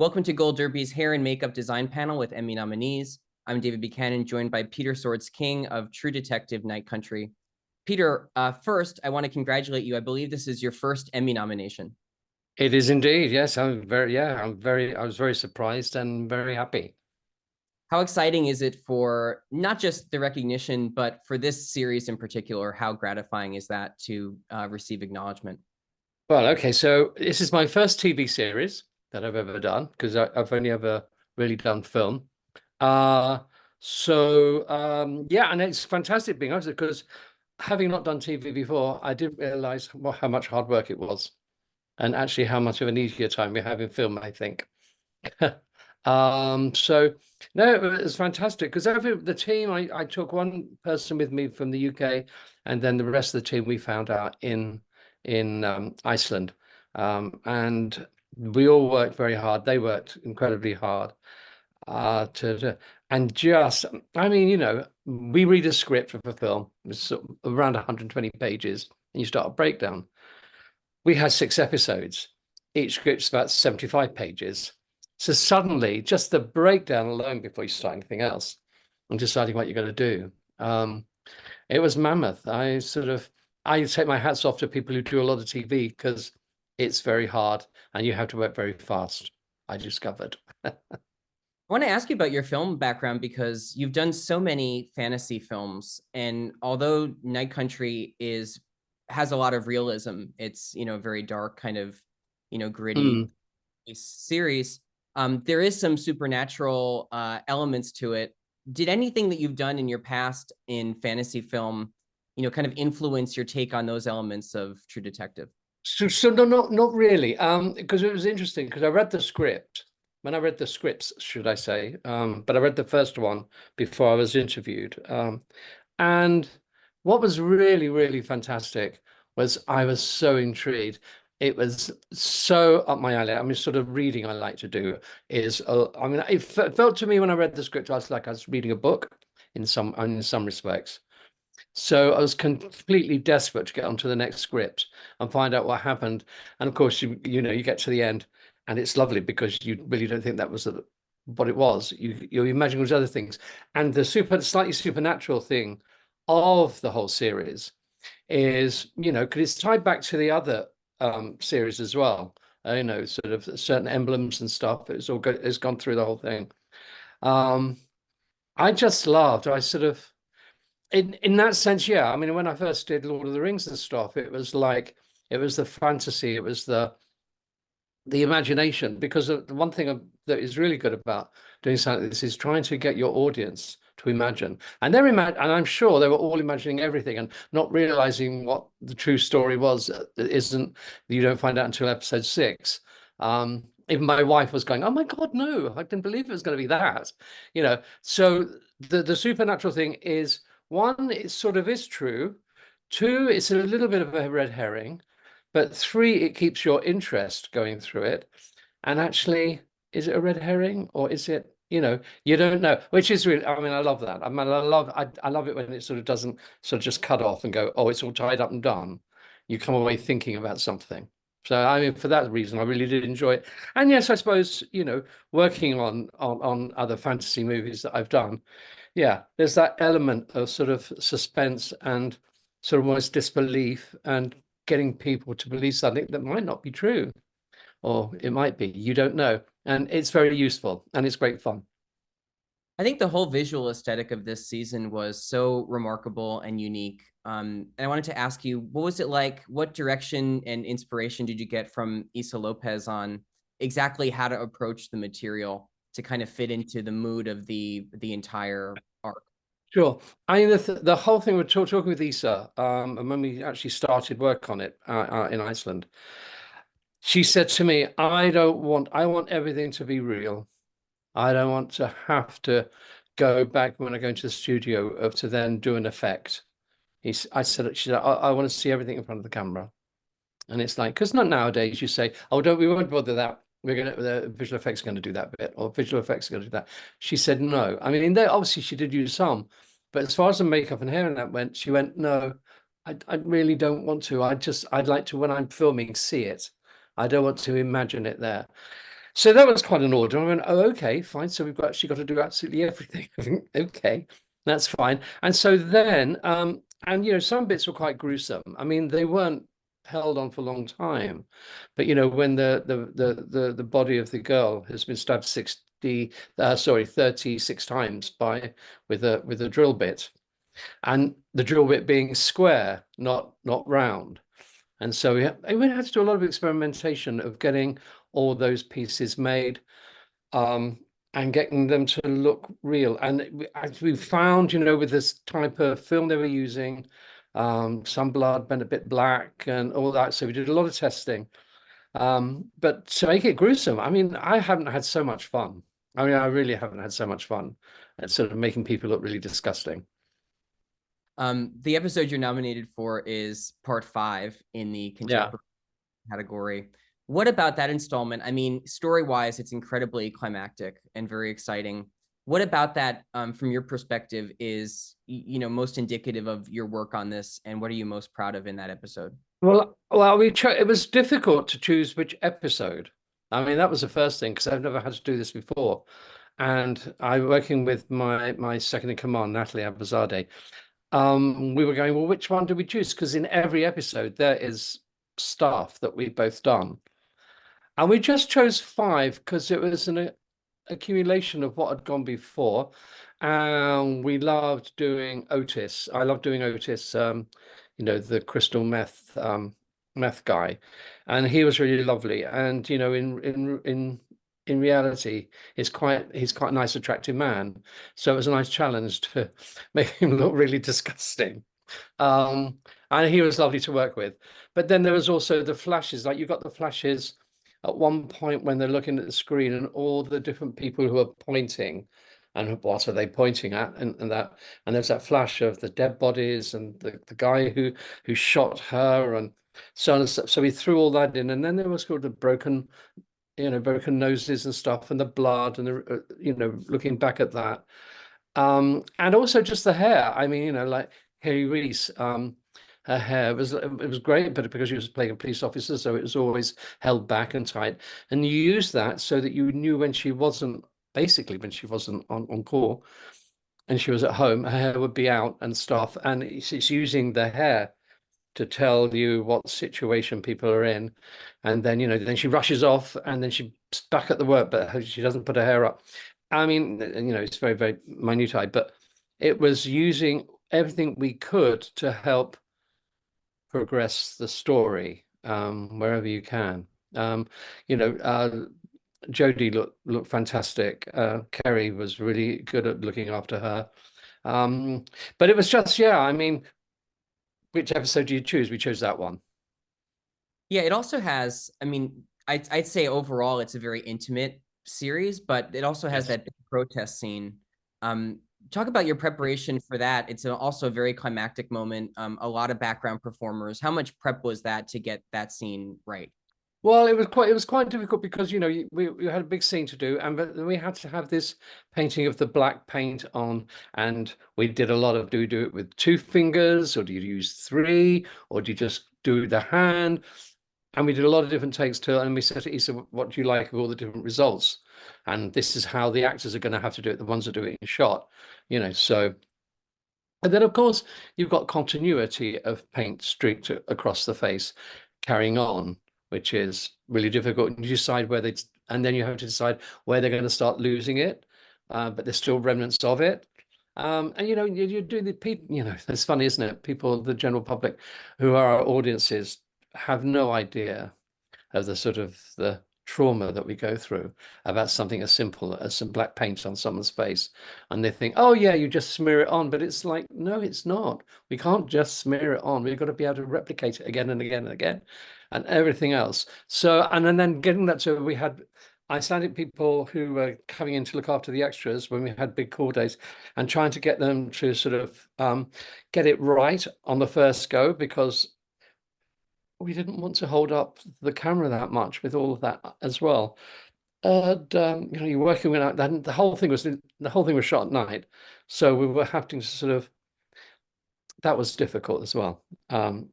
Welcome to Gold Derby's hair and makeup design panel with Emmy nominees. I'm David Buchanan, joined by Peter Swords King of True Detective Night Country. Peter, first, I want to congratulate you. I believe this is your first Emmy nomination. It is indeed. Yes, I was very surprised and very happy. How exciting is it for not just the recognition, but for this series in particular? How gratifying is that to receive acknowledgement? Well, okay, so this is my first TV series that I've ever done because I've only ever really done film. Uh, yeah, and it's fantastic being honest because having not done TV before, I didn't realize how much hard work it was and actually how much of an easier time we have in film, I think. So no, it was fantastic because over the team, I took one person with me from the UK, and then the rest of the team we found out in Iceland, and we all worked very hard. They worked incredibly hard and just, I mean, we read a script of a film, it's sort of around 120 pages, and you start a breakdown. We had 6 episodes. Each script's about 75 pages. So suddenly, just the breakdown alone before you start anything else and deciding what you're going to do, it was mammoth. I take my hats off to people who do a lot of TV because it's very hard and you have to work very fast, I discovered. I want to ask you about your film background because you've done so many fantasy films, and although Night Country has a lot of realism, it's very dark, kind of gritty series. There is some supernatural elements to it. Did anything that you've done in your past in fantasy film, kind of influence your take on those elements of True Detective? So no, not really. Because it was interesting because I read the script. When I read the scripts, should I say, but I read the first one before I was interviewed. And what was really, really fantastic was I was so intrigued. It was so up my alley. I mean, sort of reading I like to do is, I mean, it felt to me when I read the script, I was like I was reading a book in some respects. So I was completely desperate to get onto the next script and find out what happened. And of course, you get to the end, and it's lovely because you really don't think that was what it was. You imagine it was other things, and the slightly supernatural thing of the whole series is, because it's tied back to the other series as well. Sort of certain emblems and stuff. It's gone through the whole thing. Um, I just laughed. I sort of in that sense, yeah. I mean, when I first did Lord of the Rings and stuff, it was like it was the fantasy, it was the imagination. Because the one thing that is really good about doing something like this is trying to get your audience to imagine, and and I'm sure they were all imagining everything and not realizing what the true story was. Isn't You don't find out until episode 6. Even my wife was going, "Oh my God, no! I didn't believe it was going to be that." So the supernatural thing is. One, it sort of is true. Two, it's a little bit of a red herring. But three, it keeps your interest going through it. And actually, is it a red herring or is it, you don't know, which is really, I mean, I love that. I mean, I love it when it sort of doesn't sort of just cut off and go, oh, it's all tied up and done. You come away thinking about something. So, I mean, for that reason, I really did enjoy it. And yes, I suppose, working on other fantasy movies that I've done, yeah, there's that element of sort of suspense and sort of almost disbelief and getting people to believe something that might not be true, or it might be, you don't know. And it's very useful and it's great fun. I think the whole visual aesthetic of this season was so remarkable and unique. And I wanted to ask you, what was it like? What direction and inspiration did you get from Issa Lopez on exactly how to approach the material to kind of fit into the mood of the entire arc? Sure. I mean, the whole thing we're talking with Issa, and when we actually started work on it in Iceland, she said to me, I want everything to be real. I don't want to have to go back when I go into the studio to then do an effect. She said, I want to see everything in front of the camera. And it's like, because not nowadays you say, oh, we won't bother that. The visual effects are going to do that bit, or visual effects are going to do that. She said, no. I mean, there obviously she did use some, but as far as the makeup and hair and that went, she went, no, I really don't want to. I'd like to, when I'm filming, see it. I don't want to imagine it there. So that was quite an order. I went, oh, okay, fine. So we've actually got to do absolutely everything. I think, okay, that's fine. And so then, and some bits were quite gruesome. I mean, they weren't held on for a long time, but when the body of the girl has been stabbed 36 times with a drill bit, and the drill bit being square, not round. And so we had to do a lot of experimentation of getting all those pieces made, um, and getting them to look real. And as we found, with this type of film they were using, some blood went a bit black and all that. So we did a lot of testing. But to make it gruesome, I mean, I haven't had so much fun. I mean, I really haven't had so much fun at sort of making people look really disgusting. The episode you're nominated for is part 5 in the Yeah. contemporary category. What about that installment? I mean, story-wise, it's incredibly climactic and very exciting. What about that, from your perspective, is most indicative of your work on this, and what are you most proud of in that episode? Well, it was difficult to choose which episode. I mean, that was the first thing because I've never had to do this before. And I working with my second in command, Natalie Abazade. We were going, well, which one do we choose? Because in every episode there is stuff that we've both done. And we just chose 5 because it was an accumulation of what had gone before. And we loved doing Otis. I love doing Otis, the crystal meth guy. And he was really lovely. And in reality, he's quite a nice, attractive man. So it was a nice challenge to make him look really disgusting. Um, and he was lovely to work with. But then there was also the flashes, like you got the flashes at one point when they're looking at the screen and all the different people who are pointing and what are they pointing at, and that, and there's that flash of the dead bodies and the guy who shot her and so on and so we threw all that in, and then there was called the broken noses and stuff and the blood and looking back at that, and also just the hair. I mean, like Harry Reese, her hair it was great, but because she was playing a police officer, so it was always held back and tight. And you use that so that you knew when she wasn't, basically when she wasn't on call and she was at home, her hair would be out and stuff. And it's using the hair to tell you what situation people are in. And then, then she rushes off and then she's back at the work, but she doesn't put her hair up. I mean, it's very, very minute, but it was using everything we could to help progress the story, wherever you can. Um, you know, uh, Jodie looked fantastic. Kerry was really good at looking after her. Um, but it was just, yeah, I mean, which episode do you choose? We chose that one. Yeah, it also has, I mean, I'd say overall it's a very intimate series, but it also has Yes. that big protest scene. Um, Talk about your preparation for that. It's also a very climactic moment. A lot of background performers. How much prep was that to get that scene right? Well, it was quite difficult because we had a big scene to do, and but we had to have this painting of the black paint on, and we did a lot of, do we do it with 2 fingers, or do you use 3, or do you just do the hand? And we did a lot of different takes to it, and we said to Issa, what do you like of all the different results? And this is how the actors are going to have to do it, the ones that do it in shot, so. And then, of course, you've got continuity of paint streaked across the face carrying on, which is really difficult. And you decide and then you have to decide where they're going to start losing it, but there's still remnants of it. And you're doing the people, it's funny, isn't it? People, the general public who are our audiences, have no idea of the sort of the trauma that we go through about something as simple as some black paint on someone's face, and they think, oh yeah, you just smear it on, but it's like, no, it's not. We can't just smear it on. We've got to be able to replicate it again and again and again, and everything else. So, and then getting that to, we had Icelandic people who were coming in to look after the extras when we had big call days, and trying to get them to sort of get it right on the first go, because we didn't want to hold up the camera that much with all of that as well. And you're working with that. The whole thing was shot at night, so we were having to sort of, that was difficult as well. And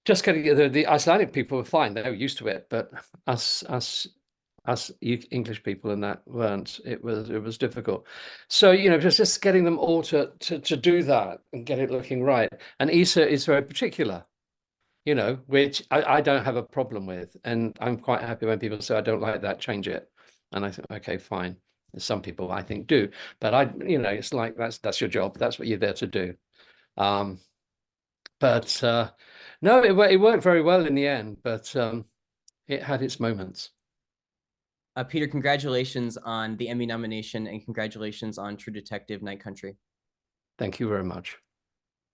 just getting the Icelandic people were fine; they were used to it. But us us English people and that weren't. It was difficult. So, you know, just getting them all to do that and get it looking right. And Issa is very particular, you know, which I don't have a problem with. And I'm quite happy when people say, I don't like that, change it. And I think, okay, fine. Some people I think do, but you know, it's like that's your job. That's what you're there to do. Um, but no, it worked very well in the end, but it had its moments. Peter, congratulations on the Emmy nomination and congratulations on True Detective Night Country. Thank you very much.